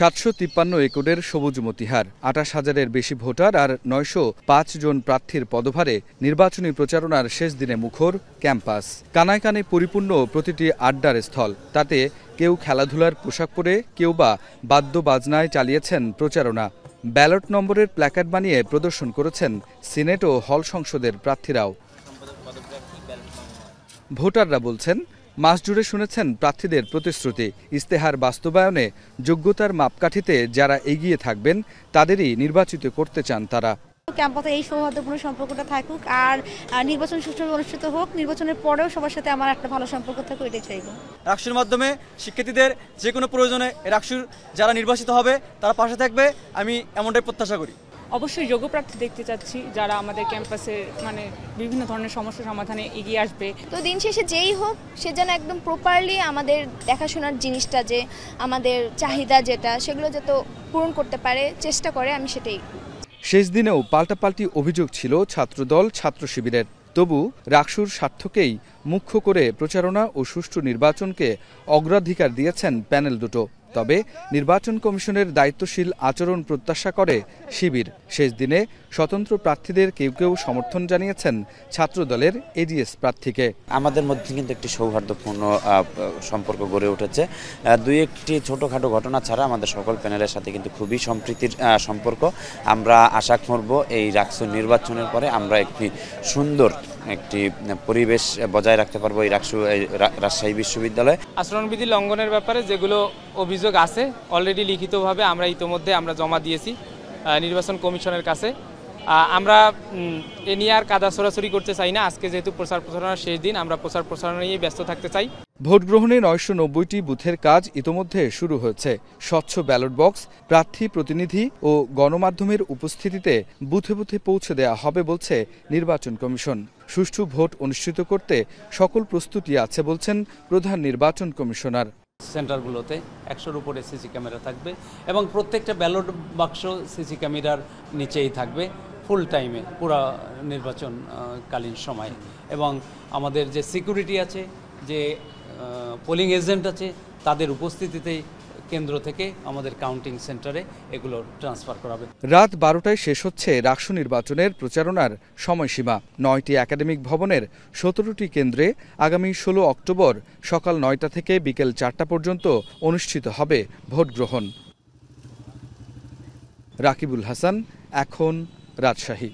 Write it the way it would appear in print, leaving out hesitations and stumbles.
753 একরের সবুজ মতিহার, 28,000-এর বেশি ভোটার আর 905 জন প্রার্থীর পদভারে নির্বাচনী প্রচারণার শেষ দিনে মুখর ক্যাম্পাস। কানায় কানে পরিপূর্ণ প্রতিটি আড্ডার স্থল। তাতে কেউ খেলাধুলার পোশাক পরে, কেউ বা বাদ্যবাজনায় চালিয়েছেন প্রচারণা। ব্যালট নম্বরের প্ল্যাকার্ড বানিয়ে প্রদর্শন করেছেন সিনেট ও হল সংসদের প্রার্থীরাও। ভোটাররা বলছেন, মাস জুড়ে শুনেছেন প্রার্থীদের প্রতিশ্রুতি। ইস্তেহার বাস্তবায়নে যোগ্যতার মাপকাঠিতে যারা এগিয়ে থাকবেন তাদেরই নির্বাচিত করতে চান তারা। ক্যাম্পাসে এই সৌহার্দ্যপূর্ণ সম্পর্কটা থাকুক, আর নির্বাচন সুষ্ঠুভাবে অনুষ্ঠিত হোক। নির্বাচনের পরেও সবার সাথে আমার একটা ভালো সম্পর্ক থাকুক, এটাই চাইব। রাকসুর মাধ্যমে শিক্ষার্থীদের যে কোনো প্রয়োজনে রাকসুর যারা নির্বাচিত হবে তারা পাশে থাকবে, আমি এমনটাই প্রত্যাশা করি। অবশ্যই যোগ্য প্রার্থী দেখতে চাচ্ছি, যারা আমাদের ক্যাম্পাসে বিভিন্ন ধরনের সমস্যা সমাধানে এগিয়ে আসবে। তো দিন শেষে যেই হোক, সে যেন একদম প্রপারলি আমাদের দেখাশোনার জিনিসটা, যে আমাদের চাহিদা যেটা, সেগুলো যাতে পূরণ করতে পারে, চেষ্টা করে, আমি সেটাই। শেষ দিনেও পাল্টাপাল্টি অভিযোগ ছিল ছাত্রদল ছাত্র শিবিরের। তবু রাকসুর স্বার্থকেই মুখ্য করে প্রচারণা ও সুষ্ঠু নির্বাচনকে অগ্রাধিকার দিয়েছেন প্যানেল দুটো। তবে নির্বাচন কমিশনের দায়িত্বশীল আচরণ প্রত্যাশা করে শিবির। শেষ দিনে স্বতন্ত্র প্রার্থীদের কেউ কেউ সমর্থন জানিয়েছেন ছাত্রদলের এডিএস প্রার্থীকে। আমাদের মধ্যে কিন্তু একটি সৌহার্দ্যপূর্ণ সম্পর্ক গড়ে উঠেছে। দুই একটি ছোটোখাটো ঘটনা ছাড়া আমাদের সকল প্যানেলের সাথে কিন্তু খুবই সম্প্রীতির সম্পর্ক। আমরা আশা করব এই রাকসু নির্বাচনের পরে আমরা একটি সুন্দর একটি পরিবেশ বজায় রাখতে পারবো এই রাজশাহী বিশ্ববিদ্যালয়ে। আচরণবিধি লঙ্ঘনের ব্যাপারে যেগুলো অভিযোগ আছে অলরেডি লিখিতভাবে আমরা ইতোমধ্যে জমা দিয়েছি নির্বাচন কমিশনের কাছে। আমরা এ নিয়ে আর কাদা ছড়াছড়ি করতে চাই না। আজকে যেহেতু প্রচার প্রচারণার শেষ দিন, আমরা প্রচার প্রচারণা নিয়ে ব্যস্ত থাকতে চাই। ভোট গ্রহণে 990টি বুথের কাজ ইতোমধ্যে শুরু হয়েছে। স্বচ্ছ ব্যালট বক্স, প্রার্থী প্রতিনিধি ও গণমাধ্যমের উপস্থিতিতে বুথে বুথে পৌঁছে দেওয়া হবে বলছে নির্বাচন কমিশন। সুষ্ঠু ভোট অনুষ্ঠিত করতে সকল প্রস্তুতি আছে বলছেন প্রধান নির্বাচন কমিশনার। সেন্টারগুলোতে 100-র উপরে সিসি ক্যামেরা থাকবে এবং প্রত্যেকটা ব্যালট বাক্স সিসি ক্যামেরার নিচেই থাকবে ফুল টাইমে পুরো নির্বাচনকালীন সময়ে। এবং আমাদের যে সিকিউরিটি আছে, যে পোলিং এজেন্ট আছে, তাদের উপস্থিতিতেই কেন্দ্র থেকে আমাদের কাউন্টিং সেন্টারে এগুলো ট্রান্সফার করা হবে। রাত 12টায় শেষ হচ্ছে রাকসু নির্বাচনের প্রচারণার সময়সীমা। 9টি একাডেমিক ভবনের 17টি কেন্দ্রে আগামী 16 অক্টোবর সকাল 9টা থেকে বিকেল 4টা পর্যন্ত অনুষ্ঠিত হবে ভোট গ্রহণ। রাকিবুল হাসান, এখন, রাজশাহী।